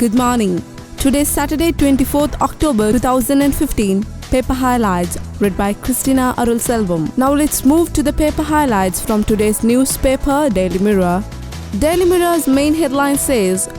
Good morning. Today is Saturday, 24th October 2015. Paper highlights read by Christina Arulselvam. Now let's move to the paper highlights from today's newspaper, Daily Mirror. Daily Mirror's main headline says,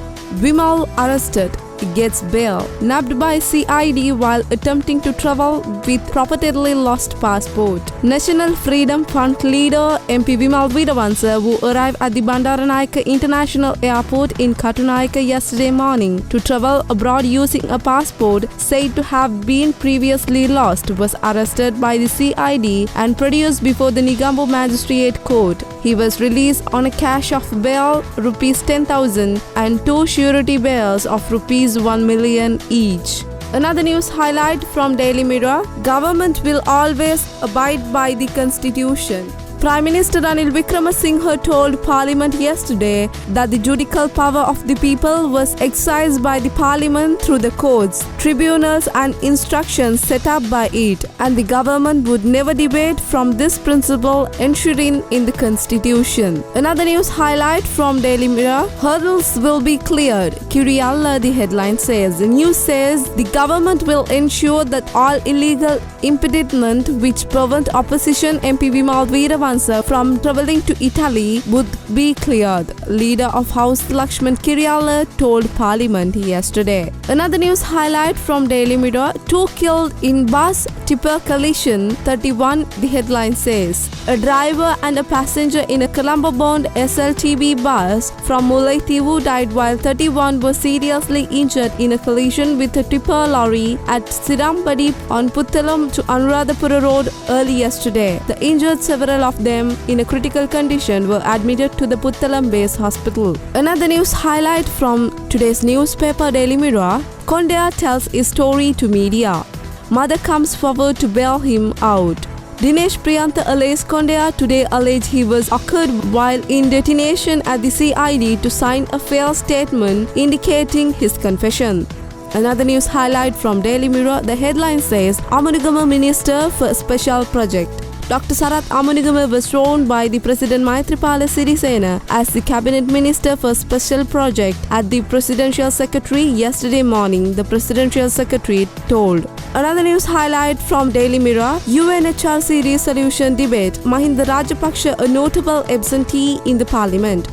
Vimal arrested, gets bail, nabbed by CID while attempting to travel with purportedly lost passport. National Freedom Front leader MP Vimal Veeravansa, who arrived at the Bandaranaike International Airport in Katunayake yesterday morning to travel abroad using a passport said to have been previously lost, was arrested by the CID and produced before the Negombo Magistrate Court. He was released on a cash of bail rupees 10,000 and two surety bails of rupees 1 million each. Another news highlight from Daily Mirror: government will always abide by the Constitution. Prime Minister Ranil Wickremesinghe told Parliament yesterday that the judicial power of the people was exercised by the Parliament through the courts, tribunals and instructions set up by it, and the government would never deviate from this principle enshrined in the Constitution. Another news highlight from Daily Mirror: hurdles will be cleared. Kiriyalla, the headline says. The news says the government will ensure that all illegal impediment which prevent opposition MP Vimal Veeravansa from travelling to Italy would be cleared. Leader of House Lakshman Kiriyalla told Parliament yesterday. Another news highlight from Daily Mirror: 2 killed in bus tipper collision, 31, the headline says. A driver and a passenger in a Colombo-bound SLTB bus from Mullaitivu died while 31 were seriously injured in a collision with a tipper lorry at Sirampadi on Puttalam to Anuradhapura Road early yesterday. The injured, several of them in a critical condition, were admitted to the Puttalam Base Hospital. Another news highlight from today's newspaper, Daily Mirror: Kondaya tells his story to media. Mother comes forward to bail him out. Dinesh Priyantha alias Kondaya today alleged he was occurred while in detention at the CID to sign a failed statement indicating his confession. Another news highlight from Daily Mirror: the headline says, Amunigama Minister for Special Project. Dr. Sarath Amunigama was sworn by the President Maithripala Sirisena as the Cabinet Minister for Special Project at the Presidential Secretary yesterday morning, the Presidential Secretary told. Another news highlight from Daily Mirror: UNHRC resolution debate. Mahinda Rajapaksa a notable absentee in the Parliament.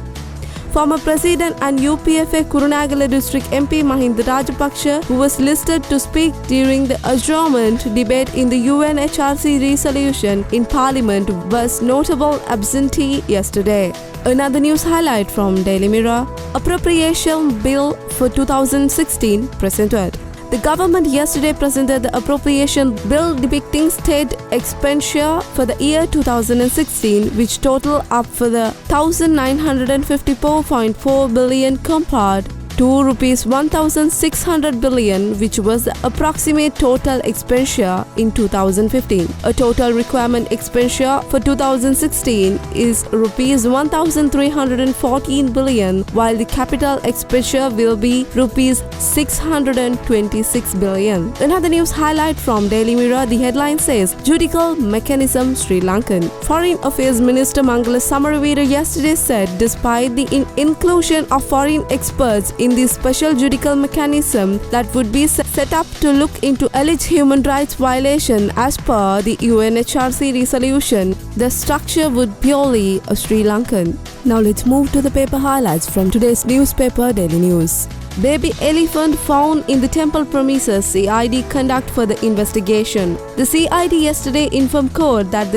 Former President and UPFA Kurunagala District MP Mahinda Rajapaksa, who was listed to speak during the adjournment debate in the UNHRC resolution in Parliament, was notable absentee yesterday. Another news highlight from Daily Mirror: Appropriation Bill for 2016 presented. The government yesterday presented the appropriation bill depicting state expenditure for the year 2016, which total up for the 1,954.4 billion compared to rupees 1,600 billion, which was the approximate total expenditure in 2015. A total requirement expenditure for 2016 is rupees 1,314 billion, while the capital expenditure will be rupees 626 billion. Another news highlight from Daily Mirror: the headline says, Judicial Mechanism Sri Lankan. Foreign Affairs Minister Mangala Samaravira yesterday said despite the inclusion of foreign experts in the special judicial mechanism that would be set up to look into alleged human rights violation as per the UNHRC resolution, the structure would purely a Sri Lankan. Now let's move to the paper highlights from today's newspaper, Daily News. Baby elephant found in the temple premises, CID conduct for the investigation. The CID yesterday informed court that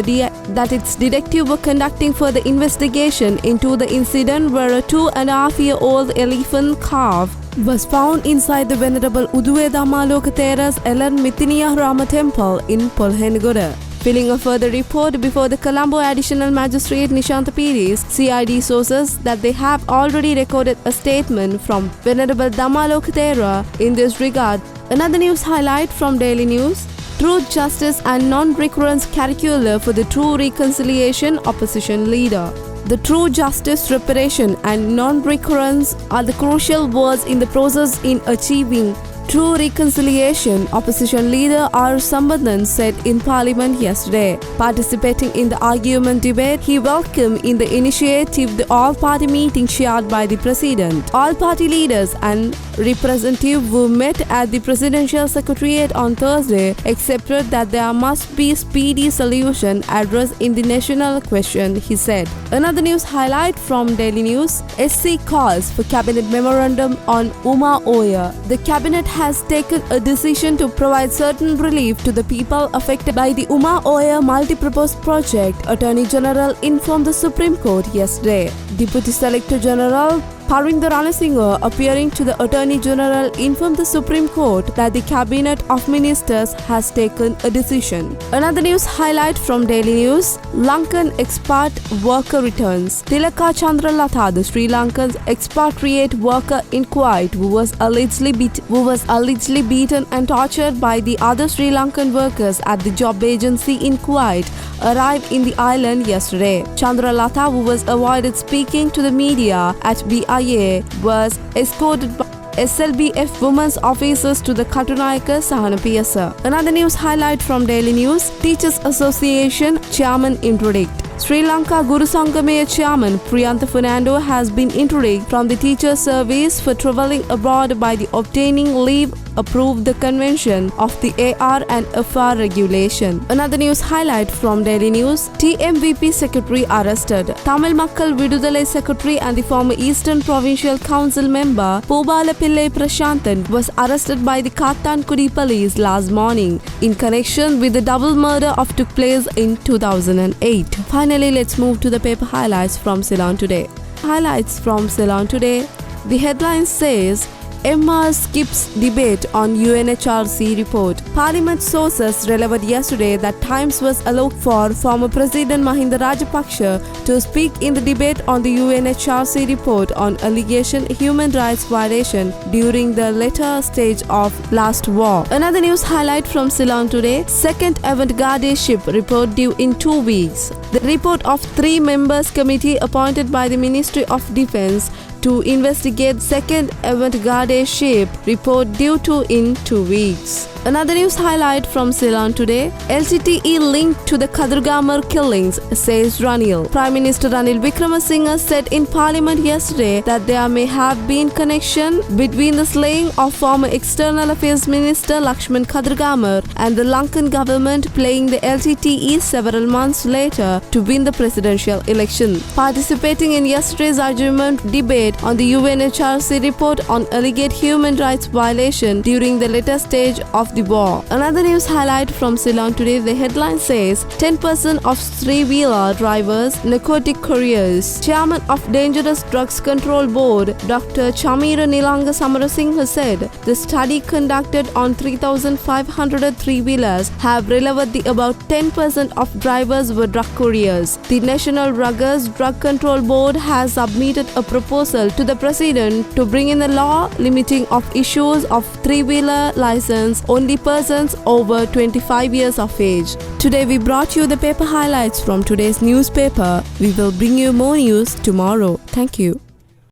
its detectives were conducting further investigation into the incident where a 2.5-year-old elephant calf was found inside the Venerable Uduwe Dhammaloka Thera's Elan Mithiniya Rama Temple in Polhengoda. Filing a further report before the Colombo Additional Magistrate Nishantha Piris, CID sources that they have already recorded a statement from Venerable Dhammaloka Thera in this regard. Another news highlight from Daily News: Truth, Justice and Non-Recurrence Curricular for the True Reconciliation Opposition Leader. The true justice, reparation and non-recurrence are the crucial words in the process in achieving true reconciliation, opposition leader R. Sambandhan said in Parliament yesterday. Participating in the argument debate, he welcomed in the initiative the all-party meeting chaired by the President. All party leaders and representatives who met at the Presidential Secretariat on Thursday accepted that there must be speedy solution addressed in the national question, he said. Another news highlight from Daily News: SC calls for Cabinet memorandum on Uma Oya. The Cabinet has taken a decision to provide certain relief to the people affected by the Uma Oya multi-purpose project, Attorney General informed the Supreme Court yesterday. Deputy Solicitor General Parinder Ranasinghe, appearing to the Attorney General, informed the Supreme Court that the Cabinet of Ministers has taken a decision. Another news highlight from Daily News: Lankan expat worker returns. Tilaka Chandralatha, the Sri Lankan expatriate worker in Kuwait who was allegedly beaten and tortured by the other Sri Lankan workers at the job agency in Kuwait, arrived in the island yesterday. Chandralatha, who was avoided speaking to the media at BIA, was escorted by SLBF women's officers to the Katunayaka Sahana PSA. Another news highlight from Daily News: Teachers Association Chairman interdict. Sri Lanka Guru Sangamaya Chairman Priyantha Fernando has been interdicted from the teacher service for travelling abroad by the obtaining leave approved the convention of the AR and FR regulation. Another news highlight from Daily News: TMVP Secretary arrested. Tamil Makkal Vidudalai Secretary and the former Eastern Provincial Council member Pubala Pillai Prashanthan was arrested by the Kathankudi police last morning in connection with the double murder of took place in 2008. Finally, let's move to the paper highlights from Ceylon Today. Highlights from Ceylon Today. The headline says: MR skips debate on UNHRC report. Parliament sources revealed yesterday that Times was allowed for former President Mahinda Rajapaksa to speak in the debate on the UNHRC report on allegation human rights violation during the later stage of last war. Another news highlight from Ceylon Today: second avant-garde ship report due in 2 weeks. The report of 3 members committee appointed by the Ministry of Defence to investigate second avant-garde ship report due to in 2 weeks. Another news highlight from Ceylon Today: LTTE linked to the Kadurgamar killings, says Ranil. Prime Minister Ranil Wickremesinghe said in Parliament yesterday that there may have been connection between the slaying of former External Affairs Minister Lakshman Kadurgamar and the Lankan government playing the LTTE several months later to win the presidential election. Participating in yesterday's argument debate on the UNHRC report on alleged human rights violation during the later stage of the war. Another news highlight from Ceylon Today: the headline says 10% of three-wheeler drivers narcotic couriers. Chairman of Dangerous Drugs Control Board Dr. Chamira Nilanga Samarasinghe said the study conducted on 3,500 three-wheelers have revealed that about 10% of drivers were drug couriers. The National Drug Control Board has submitted a proposal to the President to bring in a law limiting of issues of three-wheeler license only persons over 25 years of age. Today we brought you the paper highlights from today's newspaper. We will bring you more news tomorrow. Thank you.